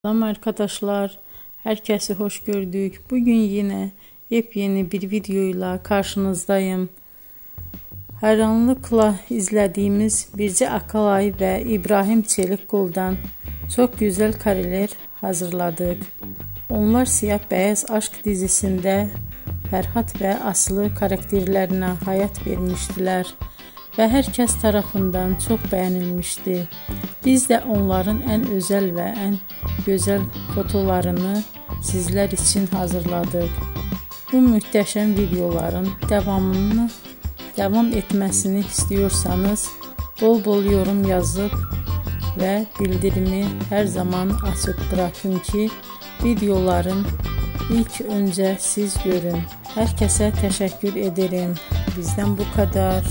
Selam arkadaşlar, herkese hoş gördük. Bugün yine yepyeni bir videoyla karşınızdayım. Hayranlıkla izlediğimiz Birce Akalay ve İbrahim Çelikkol'dan çok güzel kareler hazırladık. Onlar Siyah Beyaz Aşk dizisinde Ferhat ve Aslı karakterlerine hayat vermiştiler ve herkes tarafından çok beğenilmişti. Biz de onların en özel ve en güzel fotolarını sizler için hazırladık. Bu muhteşem videoların devam etmesini istiyorsanız bol bol yorum yazıp ve bildirimi her zaman açık bırakın ki videoların ilk önce siz görün. Herkese teşekkür ederim. Bizden bu kadar.